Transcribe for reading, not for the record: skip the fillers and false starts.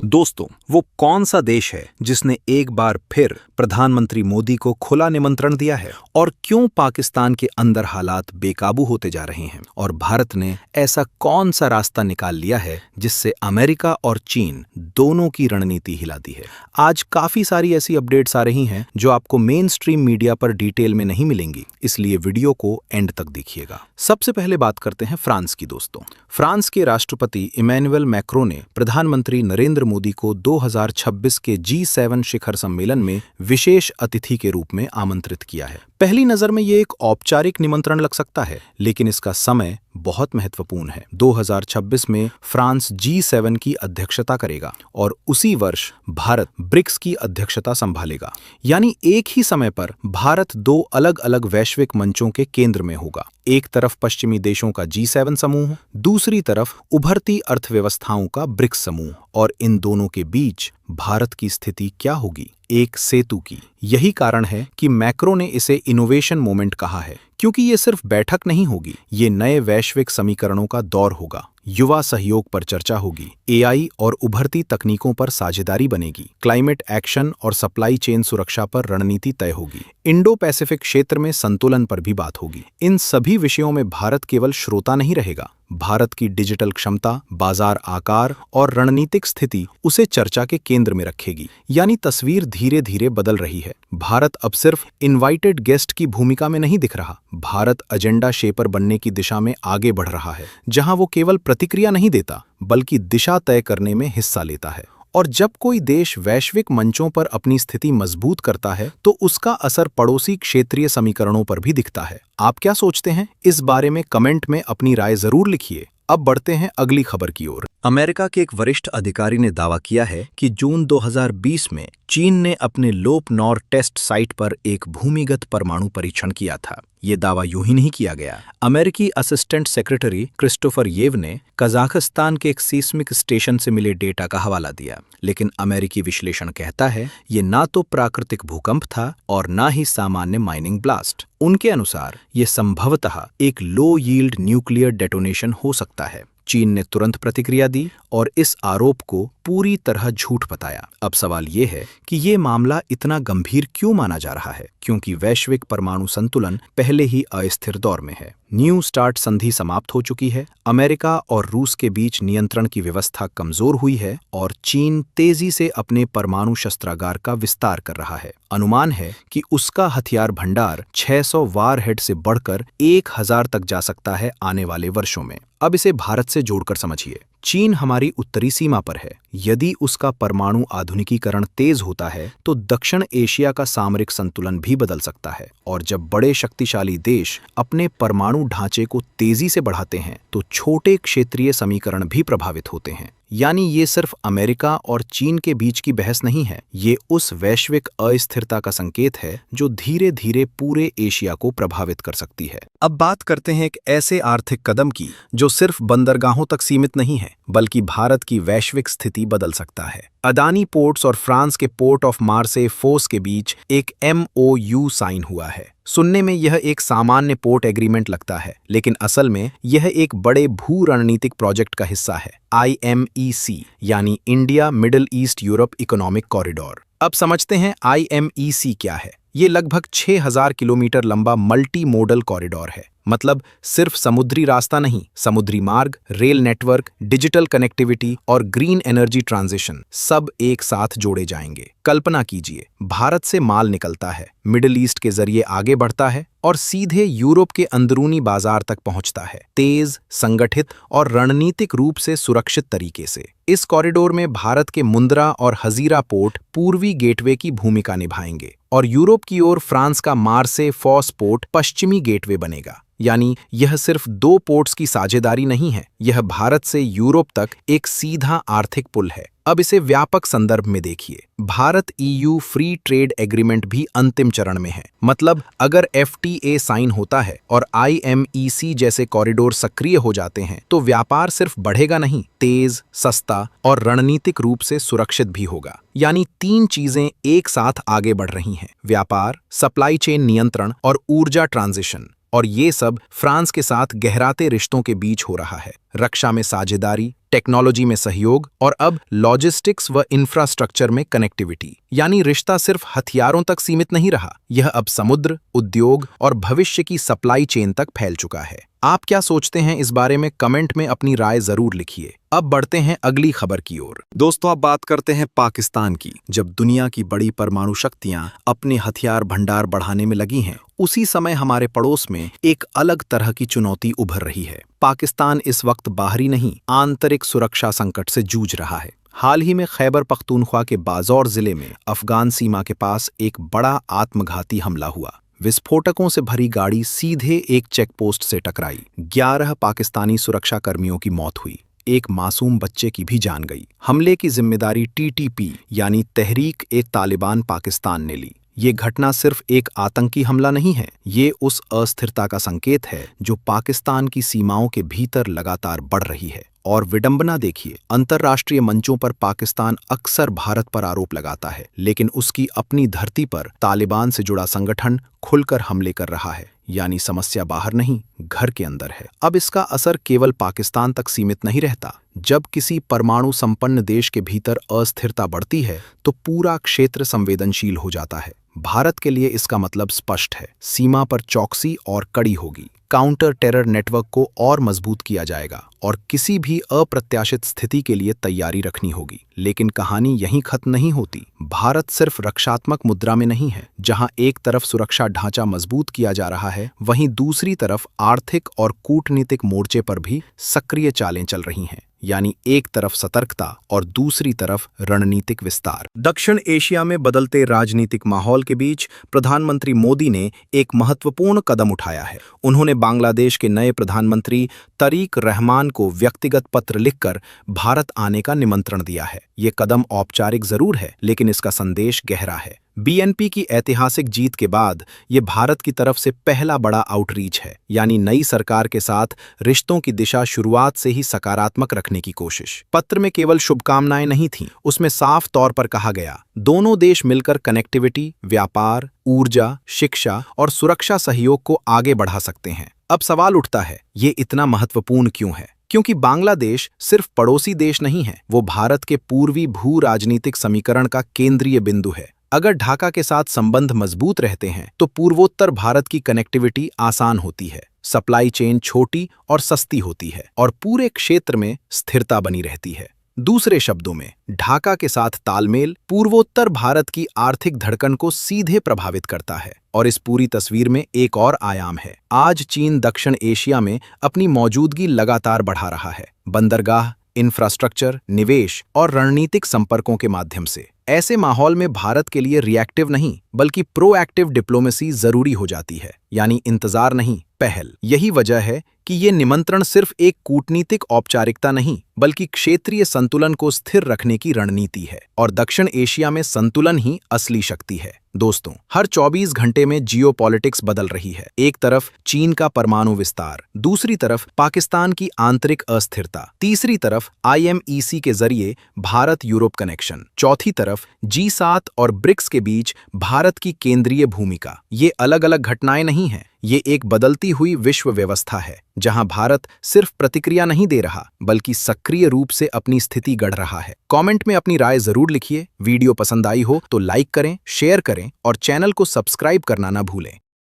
दोस्तों, वो कौन सा देश है जिसने एक बार फिर प्रधानमंत्री मोदी को खुला निमंत्रण दिया है? और क्यों पाकिस्तान के अंदर हालात बेकाबू होते जा रहे हैं? और भारत ने ऐसा कौन सा रास्ता निकाल लिया है जिससे अमेरिका और चीन दोनों की रणनीति हिला दी है? आज काफी सारी ऐसी अपडेट्स आ रही हैं जो आपको मेन स्ट्रीम मीडिया पर डिटेल में नहीं मिलेंगी, इसलिए वीडियो को एंड तक देखिएगा। सबसे पहले बात करते हैं फ्रांस की। दोस्तों, फ्रांस के राष्ट्रपति इमैनुअल मैक्रों ने प्रधानमंत्री नरेंद्र मोदी को 2026 के G7 शिखर सम्मेलन में विशेष अतिथि के रूप में आमंत्रित किया है। पहली नजर में ये एक औपचारिक निमंत्रण लग सकता है, लेकिन इसका समय बहुत महत्वपूर्ण है। 2026 में फ्रांस G7 की अध्यक्षता करेगा और उसी वर्ष भारत ब्रिक्स की अध्यक्षता संभालेगा। यानी एक ही समय पर भारत दो अलग अलग वैश्विक मंचों के केंद्र में होगा। एक तरफ पश्चिमी देशों का G7 समूह, दूसरी तरफ उभरती अर्थव्यवस्थाओं का ब्रिक्स समूह। और इन दोनों के बीच भारत की स्थिति क्या होगी? एक सेतु की। यही कारण है कि मैक्रों ने इसे इनोवेशन मोमेंट कहा है, क्योंकि ये सिर्फ बैठक नहीं होगी, ये नए वैश्विक समीकरणों का दौर होगा। युवा सहयोग पर चर्चा होगी, AI और उभरती तकनीकों पर साझेदारी बनेगी, क्लाइमेट एक्शन और सप्लाई चेन सुरक्षा पर रणनीति तय होगी, इंडो पैसिफिक क्षेत्र में संतुलन पर भी बात होगी। इन सभी विषयों में भारत केवल श्रोता नहीं रहेगा। भारत की डिजिटल क्षमता, बाजार आकार और रणनीतिक स्थिति उसे चर्चा के केंद्र में रखेगी। यानी तस्वीर धीरे धीरे बदल रही है। भारत अब सिर्फ इनवाइटेड गेस्ट की भूमिका में नहीं दिख रहा। भारत एजेंडा शेपर बनने की दिशा में आगे बढ़ रहा है, जहां वो केवल प्रतिक्रिया नहीं देता, बल्कि दिशा तय करने में हिस्सा लेता है। और जब कोई देश वैश्विक मंचों पर अपनी स्थिति मजबूत करता है, तो उसका असर पड़ोसी क्षेत्रीय समीकरणों पर भी दिखता है। आप क्या सोचते हैं? इस बारे में कमेंट में अपनी राय जरूर लिखिए। अब बढ़ते हैं अगली खबर की ओर। अमेरिका के एक वरिष्ठ अधिकारी ने दावा किया है कि जून 2020 में चीन ने अपने लोप नॉर टेस्ट साइट पर एक भूमिगत परमाणु परीक्षण किया था। ये दावा यूं ही नहीं किया गया। अमेरिकी असिस्टेंट सेक्रेटरी क्रिस्टोफर येव ने कजाकिस्तान के एक सीस्मिक स्टेशन से मिले डेटा का हवाला दिया, लेकिन अमेरिकी विश्लेषण कहता है ये ना तो प्राकृतिक भूकंप था और ना ही सामान्य माइनिंग ब्लास्ट। उनके अनुसार ये संभवतः एक लो यील्ड न्यूक्लियर डेटोनेशन हो सकता है। चीन ने तुरंत प्रतिक्रिया दी और इस आरोप को पूरी तरह झूठ बताया। अब सवाल ये है कि ये मामला इतना गंभीर क्यों माना जा रहा है? क्योंकि वैश्विक परमाणु संतुलन पहले ही अस्थिर दौर में है। न्यू स्टार्ट संधि समाप्त हो चुकी है, अमेरिका और रूस के बीच नियंत्रण की व्यवस्था कमजोर हुई है और चीन तेजी से अपने परमाणु शस्त्रागार का विस्तार कर रहा है। अनुमान है कि उसका हथियार भंडार 600 वारहेड से बढ़कर 1000 तक जा सकता है आने वाले वर्षों में। अब इसे भारत से जोड़कर समझिए। चीन हमारी उत्तरी सीमा पर है। यदि उसका परमाणु आधुनिकीकरण तेज होता है, तो दक्षिण एशिया का सामरिक संतुलन भी बदल सकता है। और जब बड़े शक्तिशाली देश अपने परमाणु ढांचे को तेजी से बढ़ाते हैं, तो छोटे क्षेत्रीय समीकरण भी प्रभावित होते हैं। यानी ये सिर्फ अमेरिका और चीन के बीच की बहस नहीं है, ये उस वैश्विक अस्थिरता का संकेत है जो धीरे धीरे पूरे एशिया को प्रभावित कर सकती है। अब बात करते हैं एक ऐसे आर्थिक कदम की जो सिर्फ बंदरगाहों तक सीमित नहीं है, बल्कि भारत की वैश्विक स्थिति बदल सकता है। अदानी पोर्ट्स और फ्रांस के पोर्ट ऑफ मार्से फोस के बीच एक MOU साइन हुआ है। सुनने में यह एक सामान्य पोर्ट एग्रीमेंट लगता है, लेकिन असल में यह एक बड़े भू रणनीतिक प्रोजेक्ट का हिस्सा है, IMEC यानी India middle east Europe economic corridor. अब समझते हैं IMEC क्या है। ये लगभग 6000 किलोमीटर लंबा मल्टी मोडल कॉरिडोर है। मतलब सिर्फ समुद्री रास्ता नहीं, समुद्री मार्ग, रेल नेटवर्क, डिजिटल कनेक्टिविटी और ग्रीन एनर्जी ट्रांजिशन सब एक साथ जोड़े जाएंगे। कल्पना कीजिए, भारत से माल निकलता है, मिडिल ईस्ट के जरिए आगे बढ़ता है और सीधे यूरोप के अंदरूनी बाजार तक पहुंचता है, तेज, संगठित और रणनीतिक रूप से सुरक्षित तरीके से। इस कॉरिडोर में भारत के मुंद्रा और हजीरा पोर्ट पूर्वी गेटवे की भूमिका निभाएंगे और यूरोप की ओर फ्रांस का मार्से फॉस पोर्ट पश्चिमी गेटवे बनेगा। यानी यह सिर्फ दो पोर्ट्स की साझेदारी नहीं है, यह भारत से यूरोप तक एक सीधा आर्थिक पुल है। अब इसे व्यापक संदर्भ में देखिए। Bharat EU free trade agreement भी अंतिम चरण में है। मतलब अगर FTA साइन होता है और IMEC जैसे कॉरिडोर सक्रिय हो जाते हैं, तो व्यापार सिर्फ बढ़ेगा नहीं, तेज, सस्ता और रणनीतिक रूप से सुरक्षित भी होगा। यानी 3 चीजें एक साथ आगे बढ़ रही हैं: व्यापार, सप्लाई चेन नियंत्रण और ऊर्जा ट्रांजिशन। और ये सब फ्रांस के साथ गहराते रिश्तों के बीच हो रहा है। रक्षा में साझेदारी, टेक्नोलॉजी में सहयोग और अब लॉजिस्टिक्स व इंफ्रास्ट्रक्चर में कनेक्टिविटी। यानी रिश्ता सिर्फ हथियारों तक सीमित नहीं रहा, यह अब समुद्र, उद्योग और भविष्य की सप्लाई चेन तक फैल चुका है। आप क्या सोचते हैं इस बारे में? कमेंट में अपनी राय जरूर लिखिए। अब बढ़ते हैं अगली खबर की ओर। दोस्तों, अब बात करते हैं पाकिस्तान की। जब दुनिया की बड़ी परमाणु शक्तियां अपने हथियार भंडार बढ़ाने में लगी हैं, उसी समय हमारे पड़ोस में एक अलग तरह की चुनौती उभर रही है। पाकिस्तान इस वक्त बाहरी नहीं, आंतरिक सुरक्षा संकट से जूझ रहा है। हाल ही में खैबर पख्तूनख्वा के बाज़ौर जिले में अफगान सीमा के पास एक बड़ा आत्मघाती हमला हुआ। विस्फोटकों से भरी गाड़ी सीधे एक चेकपोस्ट से टकराई। 11 पाकिस्तानी सुरक्षा कर्मियों की मौत हुई, एक मासूम बच्चे की भी जान गई। हमले की जिम्मेदारी TTP यानी तहरीक-ए-तालिबान पाकिस्तान ने ली। ये घटना सिर्फ एक आतंकी हमला नहीं है, ये उस अस्थिरता का संकेत है जो पाकिस्तान की सीमाओं के भीतर लगातार बढ़ रही है। और विडंबना देखिए, अंतर्राष्ट्रीय मंचों पर पाकिस्तान अक्सर भारत पर आरोप लगाता है, लेकिन उसकी अपनी धरती पर तालिबान से जुड़ा संगठन खुलकर हमले कर रहा है। यानी समस्या बाहर नहीं, घर के अंदर है। अब इसका असर केवल पाकिस्तान तक सीमित नहीं रहता। जब किसी परमाणु संपन्न देश के भीतर अस्थिरता बढ़ती है तो पूरा क्षेत्र संवेदनशील हो जाता है। भारत के लिए इसका मतलब स्पष्ट है, सीमा पर चौकसी और कड़ी होगी। काउंटर टेरर नेटवर्क को और मजबूत किया जाएगा और किसी भी अप्रत्याशित स्थिति के लिए तैयारी रखनी होगी। लेकिन कहानी यहीं खत्म नहीं होती। भारत सिर्फ रक्षात्मक मुद्रा में नहीं है। जहां एक तरफ सुरक्षा ढांचा मजबूत किया जा रहा है, वहीं दूसरी तरफ आर्थिक और कूटनीतिक मोर्चे पर भी सक्रिय चालें चल रही हैं। यानी एक तरफ सतर्कता और दूसरी तरफ रणनीतिक विस्तार। दक्षिण एशिया में बदलते राजनीतिक माहौल के बीच प्रधानमंत्री मोदी ने एक महत्वपूर्ण कदम उठाया है। उन्होंने बांग्लादेश के नए प्रधानमंत्री तरीक रहमान को व्यक्तिगत पत्र लिखकर भारत आने का निमंत्रण दिया है। ये कदम औपचारिक जरूर है, लेकिन इसका संदेश गहरा है। BNP की ऐतिहासिक जीत के बाद ये भारत की तरफ से पहला बड़ा आउटरीच है। यानी नई सरकार के साथ रिश्तों की दिशा शुरुआत से ही सकारात्मक रखने की कोशिश। पत्र में केवल शुभकामनाएं नहीं थीं, उसमें साफ तौर पर कहा गया, दोनों देश मिलकर कनेक्टिविटी, व्यापार, ऊर्जा, शिक्षा और सुरक्षा सहयोग को आगे बढ़ा सकते हैं। अब सवाल उठता है, ये इतना महत्वपूर्ण क्यों है? क्योंकि बांग्लादेश सिर्फ पड़ोसी देश नहीं है, वो भारत के पूर्वी भू राजनीतिक समीकरण का केंद्रीय बिंदु है। अगर ढाका के साथ संबंध मजबूत रहते हैं तो पूर्वोत्तर भारत की कनेक्टिविटी आसान होती है, सप्लाई चेन छोटी और सस्ती होती है और पूरे क्षेत्र में स्थिरता बनी रहती है। दूसरे शब्दों में, ढाका के साथ तालमेल पूर्वोत्तर भारत की आर्थिक धड़कन को सीधे प्रभावित करता है। और इस पूरी तस्वीर में एक और आयाम है। आज चीन दक्षिण एशिया में अपनी मौजूदगी लगातार बढ़ा रहा है, बंदरगाह, इंफ्रास्ट्रक्चर, निवेश और रणनीतिक संपर्कों के माध्यम से। ऐसे माहौल में भारत के लिए रिएक्टिव नहीं बल्कि प्रोएक्टिव डिप्लोमेसी जरूरी हो जाती है। यानी इंतजार नहीं, पहल। यही वजह है कि ये निमंत्रण सिर्फ एक कूटनीतिक औपचारिकता नहीं बल्कि क्षेत्रीय संतुलन को स्थिर रखने की रणनीति है। और दक्षिण एशिया में संतुलन ही असली शक्ति है। दोस्तों, हर 24 घंटे में जियोपॉलिटिक्स बदल रही है। एक तरफ चीन का परमाणु विस्तार, दूसरी तरफ पाकिस्तान की आंतरिक अस्थिरता, तीसरी तरफ IMEC के जरिए भारत यूरोप कनेक्शन, चौथी तरफ G7 और ब्रिक्स के बीच भारत की केंद्रीय भूमिका। ये अलग अलग घटनाएं नहीं हैं, ये एक बदलती हुई विश्व व्यवस्था है जहां भारत सिर्फ प्रतिक्रिया नहीं दे रहा बल्कि सक्रिय रूप से अपनी स्थिति गढ़ रहा है। कमेंट में अपनी राय जरूर लिखिए। वीडियो पसंद आई हो तो लाइक करें, शेयर करें और चैनल को सब्सक्राइब करना ना भूलें।